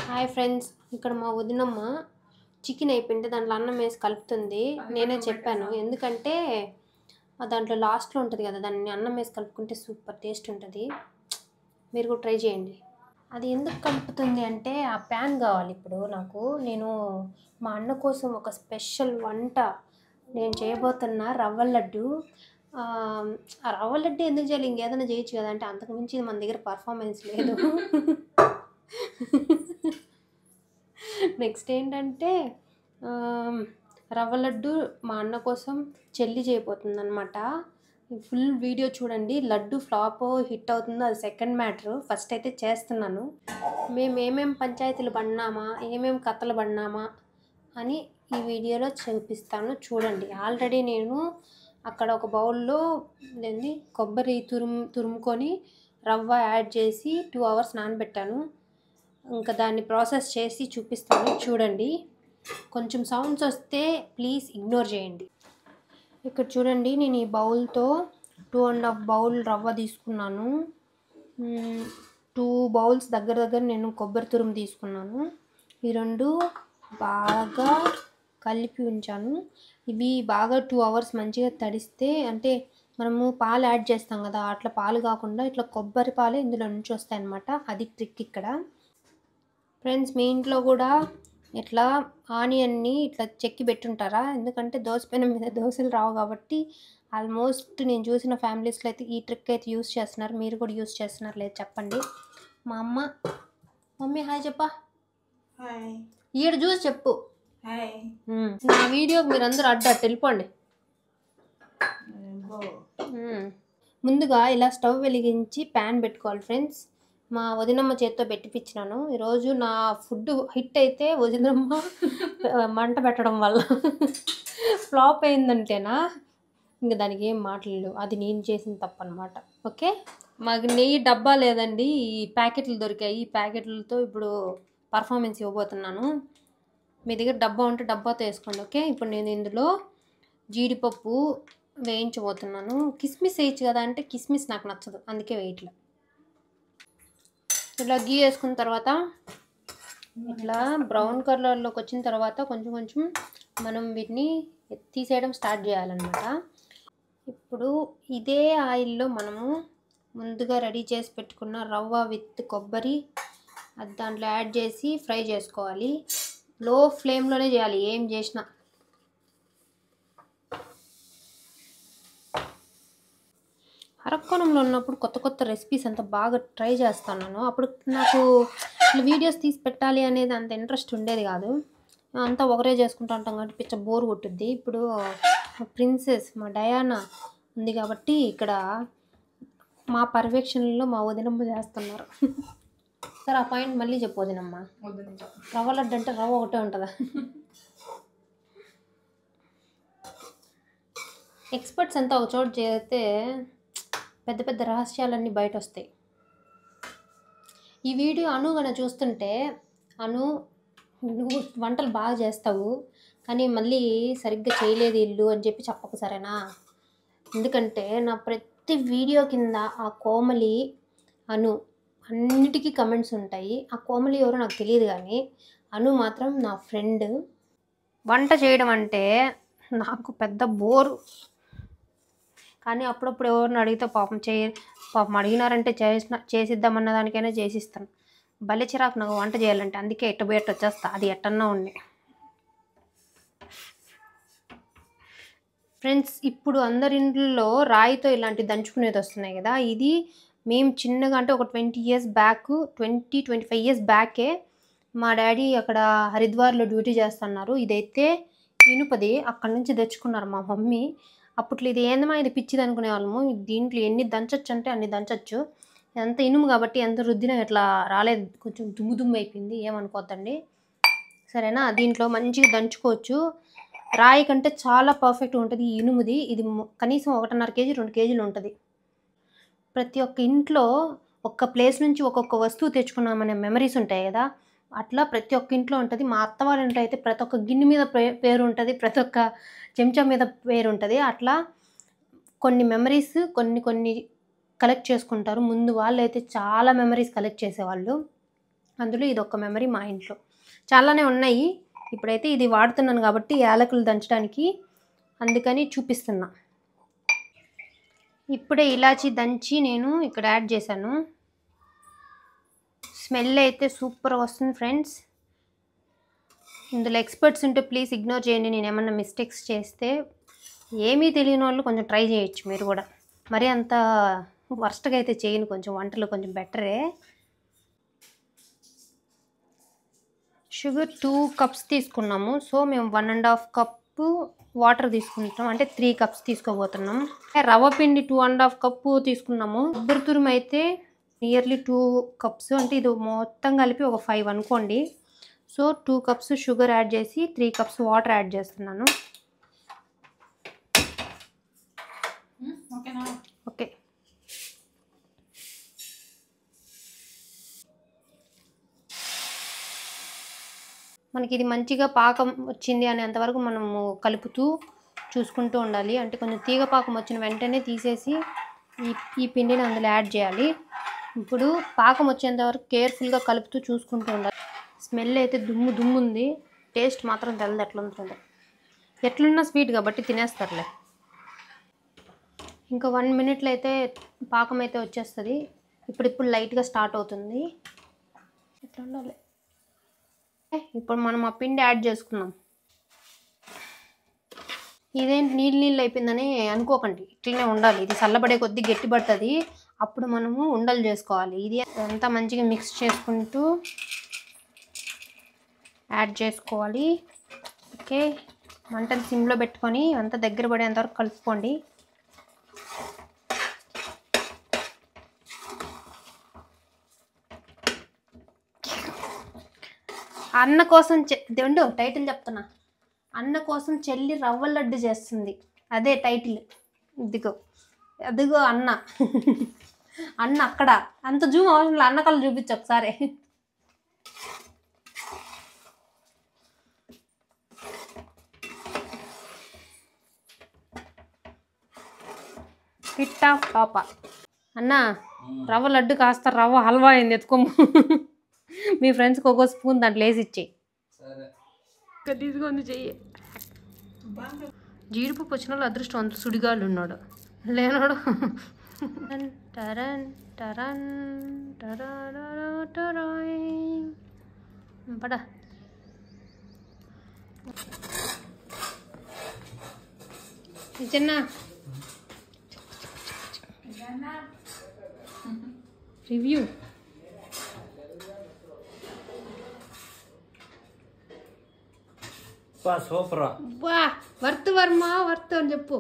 Hi friends, ఇక్కడ మా వదినమ్మ చికెన్ అయిపోయింటే దాంట్లో అన్నం వేసి కలుపుతుంది. నేనే చెప్పాను ఎందుకంటే దాంట్లో లాస్ట్లో ఉంటుంది కదా, దాన్ని అన్నం వేసి కలుపుకుంటే సూపర్ టేస్ట్ ఉంటుంది. మీరు కూడా ట్రై చేయండి. అది ఎందుకు కలుపుతుంది అంటే ఆ ప్యాన్ కావాలి. ఇప్పుడు నేను మా అన్న కోసం ఒక స్పెషల్ వంట నేను చేయబోతున్నా, రవ్వ లడ్డు. ఆ రవ్వ లడ్డు ఎందుకు చేయాలి, ఇంకేదైనా చేయొచ్చు కదా అంటే అంతకుమించి మన దగ్గర పర్ఫార్మెన్స్ లేదు. నెక్స్ట్ ఏంటంటే రవ్వ లడ్డు మా అన్న కోసం చెల్లి చేయబోతుంది అనమాట. ఫుల్ వీడియో చూడండి. లడ్డు ఫ్లాప్ హిట్ అవుతుందో అది సెకండ్ మ్యాటర్. ఫస్ట్ అయితే చేస్తున్నాను. మేము ఏమేమి పంచాయతీలు పడినామా, ఏమేమి కథలు పడినామా అని ఈ వీడియోలో చూపిస్తాను, చూడండి. ఆల్రెడీ నేను అక్కడ ఒక బౌల్లో కొబ్బరి తురుముకొని రవ్వ యాడ్ చేసి 2 hours నానబెట్టాను. ఇంకా దాన్ని ప్రాసెస్ చేసి చూపిస్తాను, చూడండి. కొంచెం సౌండ్స్ వస్తే ప్లీజ్ ఇగ్నోర్ చేయండి. ఇక్కడ చూడండి, నేను ఈ బౌల్తో 2.5 బౌల్ రవ్వ తీసుకున్నాను. 2 బౌల్స్ దగ్గర నేను కొబ్బరి తురుము తీసుకున్నాను. ఈ రెండు బాగా కలిపి ఉంచాను. ఇవి బాగా 2 hours మంచిగా తడిస్తే, అంటే మనము పాలు యాడ్ చేస్తాం కదా, అట్లా పాలు కాకుండా ఇట్లా కొబ్బరి పాలే ఇందులో నుంచి వస్తాయి అన్నమాట. అది ట్రిక్ ఇక్కడ. ఫ్రెండ్స్, మీ ఇంట్లో కూడా ఇట్లా ఆనియన్ని ఇట్లా చెక్కి పెట్టుంటారా? ఎందుకంటే దోసపెనం మీద దోశలు రావు కాబట్టి ఆల్మోస్ట్ నేను చూసిన ఫ్యామిలీస్లో అయితే ఈ ట్రిక్ అయితే యూస్ చేస్తున్నారు. మీరు కూడా యూస్ చేస్తున్నారు లేదు చెప్పండి. మా మమ్మీ హాయ్ చెప్పా. హాయ్. ఈడ చూసి చెప్పు హాయ్. నా వీడియోకి మీరు అందరూ అడ్డు వెళ్ళిపోండి. ముందుగా ఇలా స్టవ్ వెలిగించి ప్యాన్ పెట్టుకోవాలి ఫ్రెండ్స్. మా వదినమ్మ చేత్తో పెట్టిపించినాను. ఈరోజు నా ఫుడ్ హిట్ అయితే వదినమ్మ మంట పెట్టడం వల్ల ఫ్లాప్ అయిందంటేనా ఇంకా దానికి ఏం మాటలు, అది నేను చేసిన తప్పు అనమాట. ఓకే, మాకు నెయ్యి డబ్బా లేదండి, ఈ ప్యాకెట్లు దొరికాయి. ఈ ప్యాకెట్లతో ఇప్పుడు పర్ఫార్మెన్స్ ఇవ్వబోతున్నాను. మీ దగ్గర డబ్బా ఉంటే డబ్బాతో వేసుకోండి. ఓకే, ఇప్పుడు నేను ఇందులో జీడిపప్పు వేయించబోతున్నాను. కిస్మిస్ వేయచ్చు కదా అంటే కిస్మిస్ నాకు నచ్చదు, అందుకే వేయట్లే. ఇలా గీ వేసుకున్న తర్వాత ఇట్లా బ్రౌన్ కలర్లోకి వచ్చిన తర్వాత కొంచెం మనం వీటిని తీసేయడం స్టార్ట్ చేయాలన్నమాట. ఇప్పుడు ఇదే ఆయిల్లో మనము ముందుగా రెడీ చేసి పెట్టుకున్న రవ్వ విత్ కొబ్బరి అది దాంట్లో యాడ్ చేసి ఫ్రై చేసుకోవాలి. లో ఫ్లేమ్లోనే చేయాలి ఏం చేసినా. అరక్కోణంలో ఉన్నప్పుడు కొత్త రెసిపీస్ అంతా బాగా ట్రై చేస్తున్నాను. అప్పుడు నాకు వీడియోస్ తీసి పెట్టాలి అనేది అంత ఇంట్రెస్ట్ ఉండేది కాదు. అంతా ఒకరే చేసుకుంటూ ఉంటాం కాబట్టి పిచ్చ బోర్ కొట్టుద్ది. ఇప్పుడు ప్రిన్సెస్ మా డయానా ఉంది కాబట్టి ఇక్కడ మా పర్యవేక్షణలో మా వదినమ్మ చేస్తున్నారు. సరే, ఆ పాయింట్ మళ్ళీ చెప్పు వదినమ్మ. రవ్వ లడ్డు అంటే రవ్వ ఒకటే ఉంటుందా? ఎక్స్పర్ట్స్ అంతా ఒక చోటు చేస్తే పెద్ద రహస్యాలన్నీ బయట వస్తాయి. ఈ వీడియో అనుగన చూస్తుంటే, నువ్వు వంటలు బాగా చేస్తావు కానీ మళ్ళీ సరిగ్గా చేయలేదు ఇల్లు అని చెప్పి చెప్పకు, సరేనా? ఎందుకంటే నా ప్రతి వీడియో కింద ఆ కోమలి అన్నిటికీ కమెంట్స్ ఉంటాయి. ఆ కోమలి ఎవరో నాకు తెలియదు కానీ అను మాత్రం నా ఫ్రెండ్. వంట చేయడం అంటే నాకు పెద్ద బోరు, కానీ అప్పుడప్పుడు ఎవరిని అడిగితే పాపం అడిగినారంటే చేసిద్దామన్న దానికైనా చేసిస్తాను. భలే చిరాకు నాకు వంట చేయాలంటే, అందుకే ఎట్టబోయేట్టు వచ్చేస్తా, అది ఎట్టన్నా ఉండి. ఫ్రెండ్స్, ఇప్పుడు అందరి ఇంట్లో రాయితో ఇలాంటి దంచుకునేది వస్తున్నాయి కదా. ఇది మేము చిన్నగా అంటే ఒక 20 years బ్యాక్, 25 years బ్యాకే మా డాడీ అక్కడ హరిద్వార్లో డ్యూటీ చేస్తున్నారు. ఇదైతే ఇనుపది, అక్కడి నుంచి తెచ్చుకున్నారు మా మమ్మీ. అప్పట్లో ఇది ఏందమా ఇది పిచ్చిది అనుకునే వాళ్ళము. దీంట్లో ఎన్ని దంచొచ్చు అంటే అన్ని దంచొచ్చు. ఎంత ఇనుము కాబట్టి ఎంత రుద్దినా ఇట్లా రాలేదు, కొంచెం దుమ్ము అయిపోయింది, ఏమనుకోద్దండి సరేనా. దీంట్లో మంచిగా దంచుకోవచ్చు. రాయి కంటే చాలా పర్ఫెక్ట్గా ఉంటుంది ఈ ఇనుముది. ఇది కనీసం 1.5 kg 2 kgలు ఉంటుంది. ప్రతి ఒక్క ఇంట్లో ఒక్క ప్లేస్ నుంచి ఒక్కొక్క వస్తువు తెచ్చుకున్నామనే మెమరీస్ ఉంటాయి కదా, అట్లా ప్రతి ఒక్క ఇంట్లో ఉంటుంది. మా అత్త వాళ్ళ ఇంట్లో అయితే ప్రతి ఒక్క గిన్నె మీద పేరు ఉంటుంది, ప్రతి ఒక్క చెంచా మీద పేరు ఉంటుంది. అట్లా కొన్ని మెమరీస్ కొన్ని కలెక్ట్ చేసుకుంటారు. ముందు వాళ్ళు అయితే చాలా మెమరీస్ కలెక్ట్ చేసేవాళ్ళు. అందులో ఇది ఒక మెమరీ మా ఇంట్లో. చాలానే ఉన్నాయి. ఇప్పుడైతే ఇది వాడుతున్నాను కాబట్టి యాలకులు దంచడానికి, అందుకని చూపిస్తున్నా. ఇప్పుడే ఇలాచి దంచి నేను ఇక్కడ యాడ్ చేశాను. స్మెల్ అయితే సూపర్గా వస్తుంది ఫ్రెండ్స్. ఇందులో ఎక్స్పర్ట్స్ ఉంటే ప్లీజ్ ఇగ్నోర్ చేయండి, నేను ఏమన్నా మిస్టేక్స్ చేస్తే. ఏమీ తెలియని వాళ్ళు కొంచెం ట్రై చేయొచ్చు మీరు కూడా. మరి అంత వర్స్ట్గా అయితే చేయను, కొంచెం వంటలు కొంచెం బెటరే. షుగర్ 2 కప్స్ తీసుకున్నాము. సో మేము 1.5 కప్పు వాటర్ తీసుకుంటాం, అంటే 3 కప్స్ తీసుకోబోతున్నాం. రవ్వ పిండి 2.5 కప్పు తీసుకున్నాము. కొబ్బరి తురుము అయితే నియర్లీ 2 కప్స్, అంటే ఇది మొత్తం కలిపి ఒక 5 అనుకోండి. సో 2 కప్స్ షుగర్ యాడ్ చేసి 3 కప్స్ వాటర్ యాడ్ చేస్తున్నాను. ఓకే. మనకి ఇది మంచిగా పాకం వచ్చింది అనేంతవరకు మనము కలుపుతూ చూసుకుంటూ ఉండాలి. అంటే కొంచెం తీగ పాకం వచ్చిన వెంటనే తీసేసి ఈ పిండిని అందులో యాడ్ చేయాలి. ఇప్పుడు పాకం వచ్చేంతవరకు కేర్ఫుల్గా కలుపుతూ చూసుకుంటూ ఉండాలి. స్మెల్ అయితే దుమ్ము ఉంది, టేస్ట్ మాత్రం తెల్లది ఎట్లుంటుందో. ఎట్లున్నా స్వీట్ కాబట్టి తినేస్తారులే. ఇంకా 1 మినిట్లో అయితే పాకం అయితే వచ్చేస్తుంది. ఇప్పుడు లైట్గా స్టార్ట్ అవుతుంది. ఎట్లా ఉండాలి. ఇప్పుడు మనం ఆ పిండి యాడ్ చేసుకున్నాం. ఇదేంటి నీళ్ళు అయిపోయిందని అనుకోకండి, ఇట్లనే ఉండాలి. ఇది చల్లబడే కొద్దీ గట్టి పడుతుంది, అప్పుడు మనము ఉండలు చేసుకోవాలి. ఇది అంతా మంచిగా మిక్స్ చేసుకుంటూ యాడ్ చేసుకోవాలి. ఓకే, మంటను సిమ్లో పెట్టుకొని అంతా దగ్గర పడేంతవరకు కలుపుకోండి. అన్న కోసం దేవుండు టైటిల్ చెప్తున్నా. అన్న కోసం చెల్లి రవ్వ లడ్డు చేస్తుంది, అదే టైటిల్. అదిగో అన్న. అన్న అక్కడ అంత జూమ్ అవసరం లేదు, అన్న కళ్ళు చూపించు ఒకసారి. పిట్టా పాప. అన్న రవ్వ లడ్డు కాస్త రవ్వ హల్వా అయింది, ఎత్తుకోము. మీ ఫ్రెండ్స్కి ఒక్కో స్పూన్ దాంట్లో వేసి ఇచ్చేయి. తీసుకొని చెయ్యి. జీడిపప్పు వచ్చిన వాళ్ళు అదృష్టం, అంత సుడిగాళ్ళు ఉన్నాడు, లేనాడు. టరన్ టరన్ టరాయ్ పడా. చిన్న రివ్యూ. సూపర్. వా వర్త్ వర్మ వర్త్ అని చెప్పు.